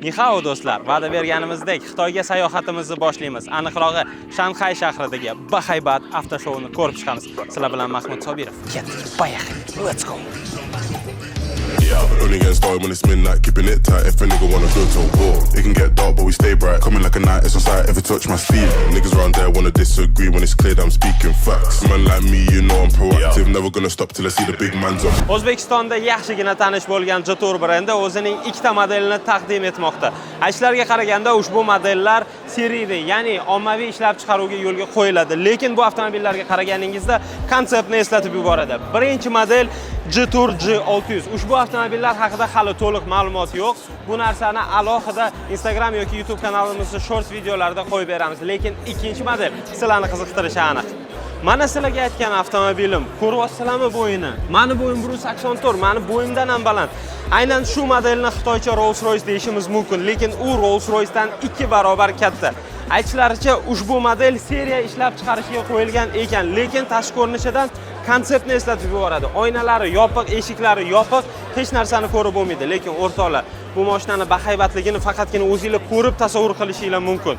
Nihao do'stlar, va'da berganimizdek Xitoyga sayohatimizni boshlaymiz. Aniqrog'i, Shanxay shahridagi bahaybat avtoshowni ko'rib chiqamiz. Sizlar bilan Mahmud Sobirov. Ketdik, поехали. Let's go. Only getting started when it's midnight, keeping it tight. If a nigga wanna go to war, it can get dark, but we stay bright. Coming like a night, it's on sight. If it touch my sleeve, niggas around there wanna disagree when it's clear that I'm speaking facts. Man like me, you know I'm proactive. Never gonna stop till I see the big man's up. O'zbekistonda yaxshigina tanish bo'lgan Jitur brendi o'zining ikkita modelini taqdim etmoqda. Aytishlarga qaraganda ushbu modellar seriyaviy, ya'ni ommaviy ishlab chiqaruvga yo'lga qo'yiladi. Lekin bu avtomobillarga qaraganingizda konseptni eslatib yuboradi. Birinchi model Jitur G600. Ushbu avtomobillar haqida hali to'liq ma'lumot yo'q. Bu narsani alohida Instagram yoki YouTube kanalimizda shorts videolarda qo'yib beramiz. Lekin ikkinchi model sizlarni qiziqtirishi aniq. Mana sizlarga aytgan avtomobilim, ko'ryapsizlarmi bo'yini? Mani bo'yim 184, mani bo'yimdan ham baland. Aynan shu modelni xitoycha Rolls-Royce deyishimiz mumkin, lekin u Rolls-Roycedan 2 barobar katta. Aytishlaricha, ushbu model seriya ishlab chiqarishga qo'yilgan ekan, lekin tashqi ko'rinishidan konseptni eslatib yuboradi. Oynalari yopiq, eshiklari yopiq, hech narsani ko'rib bo'lmaydi, lekin o'rtoqlar, bu mashinani bahaybatligini faqatgina o'zingizlar ko'rib tasavvur qilishingiz mumkin.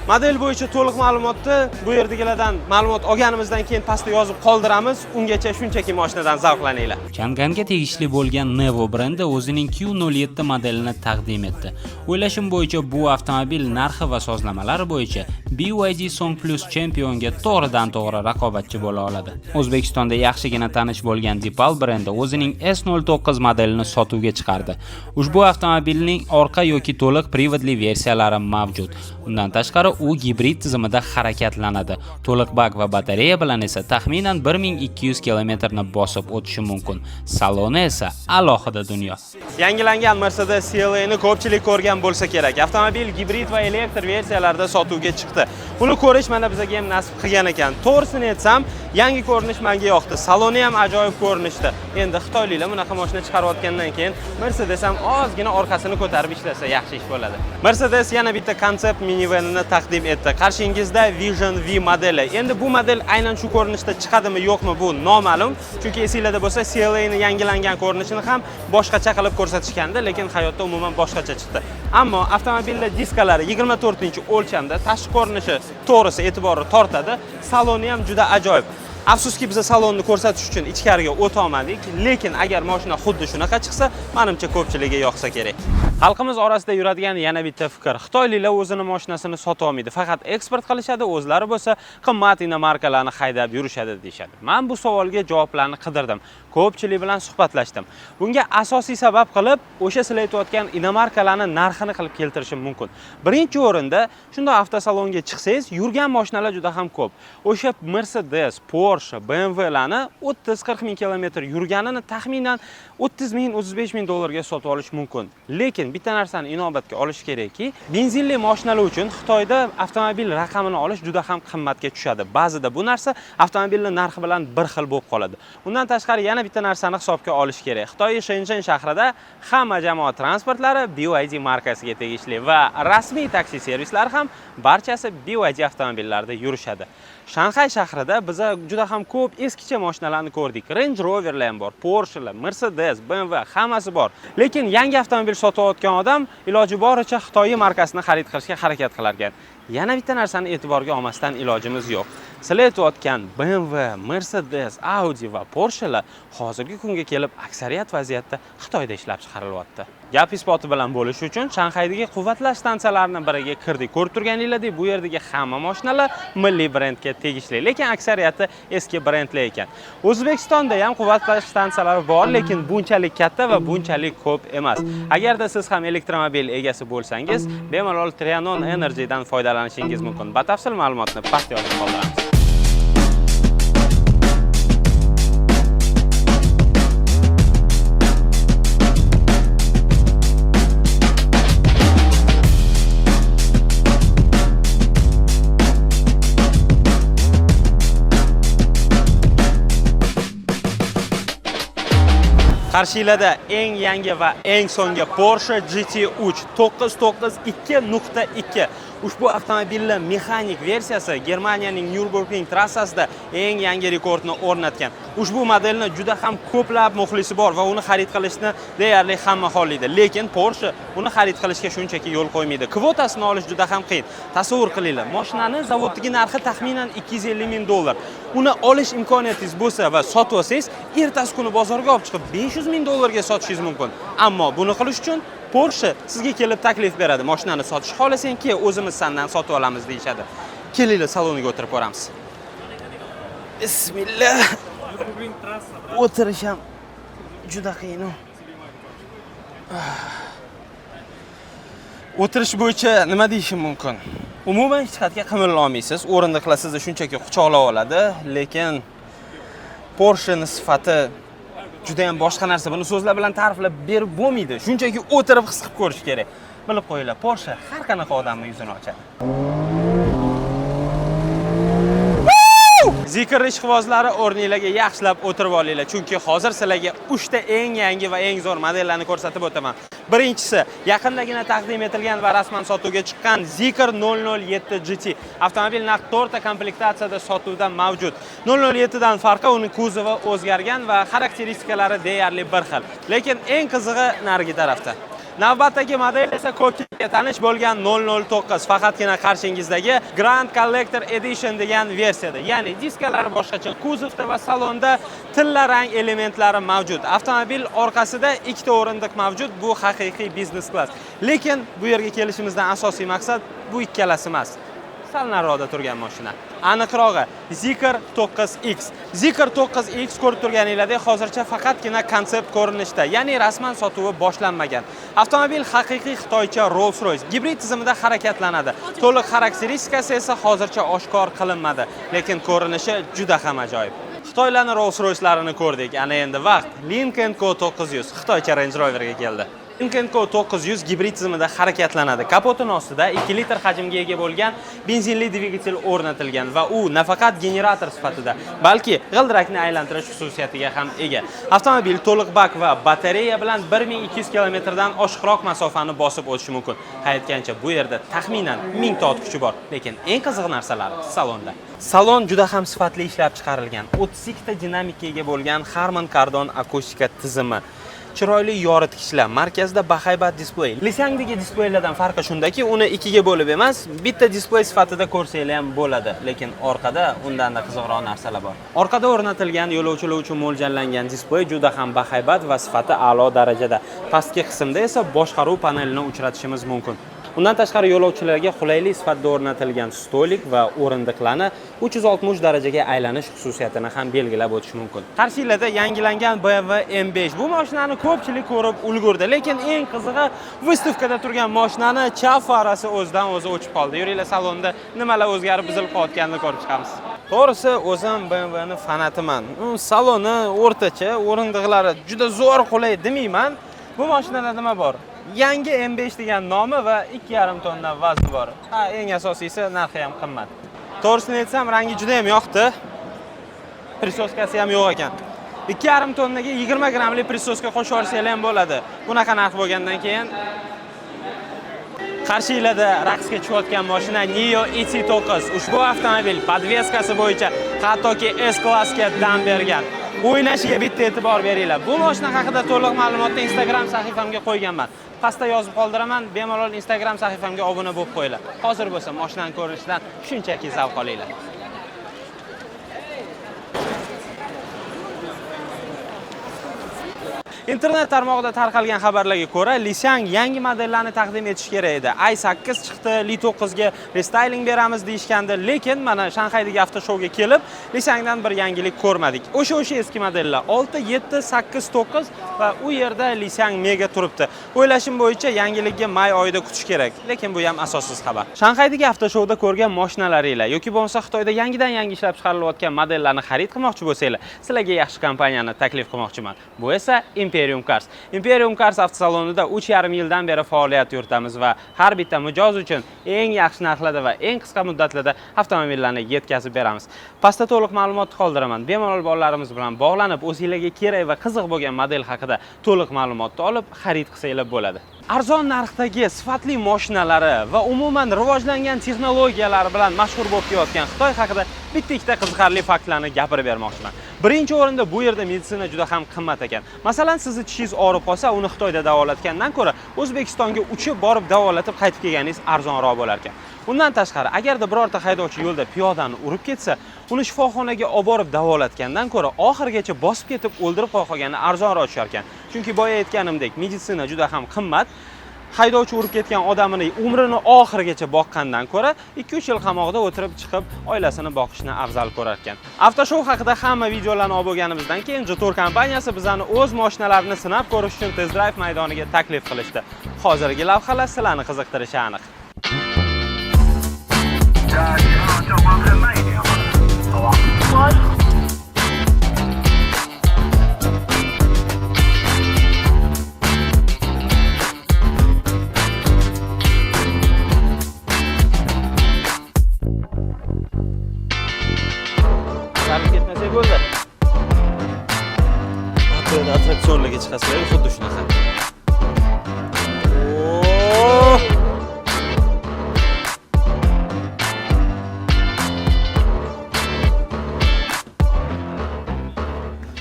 Model bo'yicha to'liq ma'lumotni bu yerdagilardan ma'lumot olganimizdan keyin pastga yozib qoldiramiz. Ungacha shunchaki mashinadan zavqlaninglar. Chang'anga tegishli bo'lgan Nevo brendi o'zining Q07 modelini taqdim etdi. O'ylashim bo'yicha bu avtomobil narxi va sozlamalari bo'yicha BYD Song Plus Championga to'g'ridan-to'g'ri raqobatchi bo'la oladi. O'zbekistonda yaxshigina tanish bo'lgan Deepal brendi o'zining S09 modelini sotuvga chiqardi. Ushbu avtomobilning orqa yoki to'liq privodli versiyalari mavjud. Undan tashqari u gibrid tizimida harakatlanadi. To'liq bak va batareya bilan esa taxminan 1200 kilometrni bosib o'tishi mumkin. Saloni esa alohida dunyo. Yangilangan Mercedes CLA ni ko'pchilik ko'rgan bo'lsa kerak. Avtomobil gibrid va elektr versiyalarida sotuvga chiqdi. Uni ko'rish mana bizga ham nasib qilgan ekan. To'g'risini aytsam, yangi ko'rinish menga yoqdi. Saloni ham ajoyib ko'rinishda. Endi xitoyliklar bunaqa mashina chiqarayotgandan keyin Mercedes ham ozgina orqasini ko'tarib ishlasa yaxshi ish bo'ladi. Mercedes yana bitta konsept minivanini taqdim etdi. Qarshingizda Vision V modeli. Endi bu model aynan shu ko'rinishda chiqadimi yo'qmi bu noma'lum. Chunki esingizda bo'lsa CLA ni yangilangan ko'rinishini ham boshqacha qilib ko'rsatishgandi, lekin hayotda umuman boshqacha chiqdi. Ammo avtomobilda diskalari 24-o'lchamda, tashqi ko'rinishi to'g'risi e'tiborni tortadi. Saloni ham juda ajoyib. Afsuski biz salonni ko'rsatish uchun ichkariga o'ta olmadik, lekin agar mashina xuddi shunaqa chiqsa, menimcha ko'pchiligiga yoqsa kerak. Xalqimiz orasida yuradigan yana bitta fikr. Xitoyliklar o'zini mashinasini sota olmaydi, faqat eksport qilishadi, o'zlari bo'lsa qimmat inomarkalarni haydab yurishadi deyshadi. Men bu savolga javoblarni qidirdim. Ko'pchilik bilan suhbatlashdim. Bunga asosiy sabab qilib o'sha sizlar aytayotgan inomarkalarni narxini qilib keltirishim mumkin. Birinchi o'rinda, shunday avtosalonga chiqsangiz, yurgan mashinalar juda ham ko'p. O'sha Mercedes, Porsche, BMW larni 30-40 ming kilometr yurganini taxminan 30 ming, 35 ming dollarga sotib olish mumkin. Lekin bitta narsani inobatga olish kerakki, benzinli mashinalar uchun Xitoyda avtomobil raqamini olish juda ham qimmatga tushadi. Ba'zida bu narsa avtomobilning narxi bilan bir xil bo'lib qoladi. Undan tashqari yana bitta narsani hisobga olish kerak. Xitoy Shenzhen shahrida hamma jamoat transportlari BYD markasiga tegishli va rasmiy taksi servislari ham barchasi BYD avtomobillarida yurishadi. Shanxay shahrida biz juda ham ko'p eskicha mashinalarni ko'rdik. Range Roverlar ham bor, Porschelar, Mercedes, BMW hammasi bor. Lekin yangi avtomobil sotayotgan odam iloji boricha Xitoy markasini xarid qilishga harakat qilar ekan. Yana bitta narsani e'tiborga olmasdan ilojimiz yo'q. Sizlar aytayotgan BMW, Mercedes, Audi va Porschelar hozirgi kunga kelib aksariyat vaziyatda Xitoyda ishlab chiqarilyapti. Gap isboti bilan bo'lish uchun Shanxaydagi quvvatlash stansiyalarining biriga kirdik. Ko'rib turganingizdek, bu yerdagi hamma mashinalar milliy brendga tegishli, lekin aksariyati eski brendlar ekan. O'zbekistonda ham quvvatlash stansiyalari bor, lekin bunchalik katta va bunchalik ko'p emas. Agarda siz ham elektromobil egasi bo'lsangiz, bemalol Trianon Energy dan foydalanishingiz mumkin. Batafsil ma'lumotni pastga yozib qoldiramiz. Qarshilarda eng yangi va eng so'nggi Porsche GT3 992.2. Ushbu avtomobilning mexanik versiyasi Germaniyaning Nürburgring trassasida eng yangi rekordni o'rnatgan. Ushbu modelni juda ham ko'plab muxlisi bor va uni xarid qilishni deyarli hamma xohlaydi. Lekin Porsche uni xarid qilishga shunchaki yo'l qo'ymaydi. Kvotasini olish juda ham qiyin. Tasavvur qilinglar, mashinani zavoddagi narxi taxminan $250,000. Uni olish imkoniyatingiz bo'lsa va sotib olsangiz, ertasi kuni bozorga olib chiqib $500,000 sotishingiz mumkin. Ammo buni qilish uchun Porsche sizga kelib taklif beradi. Mashinani sotishni xohlasang-ki, o'zimiz sendan sotib olamiz deyshadi. Kelinglar, saloniga o'tirib ko'ramiz. Bismillah. O'tirish ham juda qiyin. O'tirish bo'yicha nima deyishim mumkin? Umuman hech qayerga qimirla olmaysiz. O'rindiqlar sizni shunchaki quchoqlab oladi, lekin Porsche ning sifati juda ham boshqa narsa. Buni so'zlar bilan ta'riflab berib bo'lmaydi. Shunchaki o'tirib his qilib ko'rish kerak. Bilib qo'yinglar, Porsche har qanaqa odamning yuzini ochadi. Zikr ishqibozlari o'rninglarga yaxshilab o'tirib olinglar, chunki hozir sizlarga 3 ta eng yangi va eng zo'r modellarni ko'rsatib o'taman. Birinchisi, yaqindagina taqdim etilgan va rasman sotuvga chiqqan Zikr 007 GT. Avtomobil naq 4 ta komplektatsiyada sotuvda mavjud. 007 dan farqi uning kuzovi o'zgargan va xarakteristikalari deyarli bir xil. Lekin eng qizig'i narigi tarafda. Navbatdagi model esa ko'pchilikka tanish bo'lgan 009, faqatgina qarshingizdagi Grand Collector Edition degan versiyada. Ya'ni diskalari boshqacha, kuzovda va salonda tilla rang elementlari mavjud. Avtomobil orqasida 2 ta o'rindiq mavjud. Bu haqiqiy biznes klass. Lekin bu yerga kelishimizdan asosiy maqsad bu ikkalasi emas. Sal nariroqda turgan mashina. Aniqrog'i Zikr 9X. Zikr 9X ko'rib turganinglardek hozircha faqatgina konsept ko'rinishda, ya'ni rasman sotuvi boshlanmagan. Avtomobil haqiqiy Xitoycha Rolls-Royce gibrid tizimida harakatlanadi. To'liq xarakteristikasi esa hozircha oshkor qilinmadi, lekin ko'rinishi juda ham ajoyib. Xitoylarning Rolls-Royce'larini ko'rdik. Ana endi vaqt Lincoln Co 900 Xitoycha Range Rover'ga keldi. Lincoln Co 900 gibrid tizimida harakatlanadi. Kapotining ostida 2 litr hajmga ega bo'lgan benzinli dvigatel o'rnatilgan va u nafaqat generator sifatida, balki g'ildirakni aylantirish xususiyatiga ham ega. Avtomobil to'liq bak va batareya bilan 1200 kilometrdan oshiqroq masofani bosib o'tishi mumkin. Aytgancha bu yerda taxminan 1000 ta ot kuchi bor, lekin eng qiziq narsalar salonda. Salon juda ham sifatli ishlab chiqarilgan. 32 ta dinamikga ega bo'lgan Harman Kardon akustika tizimi. Chiroyli yoritgichlar, markazda bahaybat displey. Lisangdagi displeylardan farqi shundaki, uni ikkiga bo'lib emas, bitta displey sifatida ko'rsanglar ham bo'ladi, lekin orqada undan-da qiziqroq narsalar bor. Orqada o'rnatilgan yo'lovchilar uchun mo'ljallangan displey juda ham bahaybat va sifati a'lo darajada. Pastki qismda esa boshqaruv panelini uchratishimiz mumkin. Undan tashqari yo'lovchilarga qulaylik sifatida o'rnatilgan stolik va o'rindiqlarni 360 darajaga aylanish xususiyatini ham belgilab o'tish mumkin. Qarshilarda yangilangan BMW M5. Bu mashinani ko'pchilik ko'rib ulgurdi, lekin eng qizig'i выставкада turgan mashinani chap farasi o'zidan o'zi o'chib qoldi. Yuringlar, salonda nimalar o'zgarib buzilib qolganini ko'rib chiqamiz. To'g'risi, o'zim BMW ni fanatiman. Saloni o'rtacha, o'rindiqlari juda zo'r qulay demayman. Bu mashinada nima bor? Yangi M5 degan nomi va 2,5 tonna vazni bor. Eng asosiysi narxi ham qimmat. To'g'risini aytsam, rangi juda ham yoqdi. Prisoskasi ham yo'q ekan. 2,5 tonnaga 20 grammli prisoska qo'shib olsangiz ham bo'ladi. Bunaqa narx bo'lgandan keyin Qarshilarda raqsga chiqayotgan mashina Nio ET9. Ushbu avtomobil podveskasi bo'yicha hattoki S-klassga dam bergan. O'ynashiga bitta e'tibor beringlar. Bu mashina haqida to'liq ma'lumotni Instagram sahifamga qo'yganman. Pastda yozib qoldiraman, bemalol Instagram sahifamga obuna bo'lib qo'yinglar. Hozir bo'lsa mashinaning ko'rinishidan shunchaki zavq olinglar. Internet tarmog'ida tarqalgan xabarlarga ko'ra, Lisang yangi modellarni taqdim etish kerak edi. i8 chiqdi, Li9 ga restyling beramiz deyishgandi, lekin mana Shanxaydagi avtoshouga kelib, Lisangdan bir yangilik ko'rmadik. O'sha eski modellar 6, 7, 8, 9 va u yerda Lisang Mega turibdi. O'ylashim bo'yicha yangilikka may oyida kutish kerak, lekin bu ham asossiz xabar. Shanxaydagi avtoshouda ko'rgan mashinalaringlar yoki bo'lmasa Xitoyda yangidan ishlab chiqarilayotgan modellarni xarid qilmoqchi bo'lsanglar, sizlarga yaxshi kompaniyani taklif qilmoqchiman. Bu esa Imperium Cars. Imperium Cars avtosalonida 3,5 yildan beri faoliyat yuritamiz va har bitta mijoz uchun eng yaxshi narxlarda va eng qisqa muddatlarda avtomobillarni yetkazib beramiz. Pastda to'liq ma'lumotni qoldiraman. Bemalol bolalarimiz bilan bog'lanib, o'zingizlarga kerak va qiziq bo'lgan model haqida to'liq ma'lumotni olib, xarid qilsanglar bo'ladi. Arzon narxdagi sifatli mashinalari va umuman rivojlangan texnologiyalar bilan mashhur bo'lib kelayotgan Xitoy haqida bitta-ikkita qiziqarli faktlarni gapirib bermoqchiman. Birinchi o'rinda bu yerda meditsina juda ham qimmat ekan. Masalan, sizni tishingiz og'rib qolsa, uni Xitoyda davolatgandan ko'ra O'zbekistonga uchib borib davolatib qaytib kelganingiz arzonroq bo'lar ekan. Undan tashqari, agarda birorta haydovchi yo'lda piyodani urib ketsa, uni shifoxonaga olib borib davolatgandan ko'ra oxirgacha bosib ketib o'ldirib qolgani arzonroq tushar ekan. Chunki boya aytganimdek, meditsina juda ham qimmat. Haydovchi urib ketgan odamining umrini oxirigacha boqqandan ko'ra 2-3 yil qamoqda o'tirib chiqib oilasini boqishni afzal ko'rar ekan. Avtoshow haqida hamma videolarni olib bo'lganimizdan keyin Jetor kompaniyasi bizani o'z mashinalarini sinab ko'rish uchun test drive maydoniga taklif qilishdi. Hozirgi lavhalar sizlarni qiziqtirishi aniq. Qarib ketmasak bo'ldi. Hatto attraksionlarga chiqasizlar, xuddi shunaqa.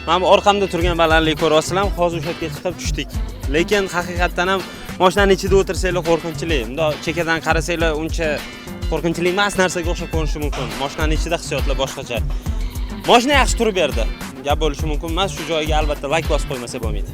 Mana bu orqamda turgan balandlikni ko'ryapsizlar, hozir o'sha yerga chiqib tushdik. Lekin haqiqatan ham mashinaning ichida o'tirsanglar qo'rqinchli. Bundoq chekadan qarasanglar uncha qo'rqinchli emas narsaga o'xshab ko'rinishi mumkin. Mashinaning ichida hissiyotlar boshqacha. Mashina yaxshi turib berdi. Gap bo'lishi mumkin emas, shu joyga albatta like bosib qo'ymasa bo'lmaydi.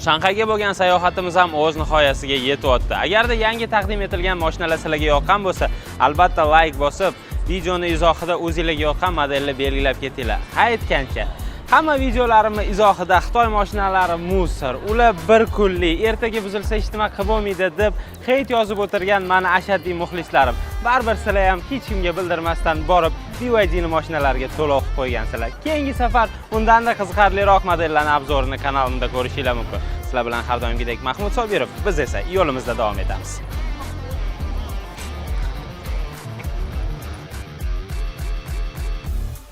Shanxayga bo'lgan sayohatimiz ham o'z nihoyasiga yetyapti. Agarda yangi taqdim etilgan mashinalar sizlarga yoqqan bo'lsa, albatta like bosib, videoni izohida o'zingizlarga yoqqan modelni belgilab ketinglar. Aytgancha, hamma videolarimni izohida Xitoy mashinalari musor, ular bir kunlik, ertaga buzilsa hech nima qilib bo'lmaydi deb heyt yozib o'tirgan meni ashaddiy muxlislarim. Baribir sizlar ham hech kimga bildirmasdan borib BYD ning mashinalariga to'lov qilib qo'ygansizlar. Keyingi safar undanda qiziqarliroq modellarning obzorini kanalimda ko'rishingiz mumkin. Sizlar bilan har doimgidek Mahmud Sobirov, biz esa yo'limizda davom etamiz.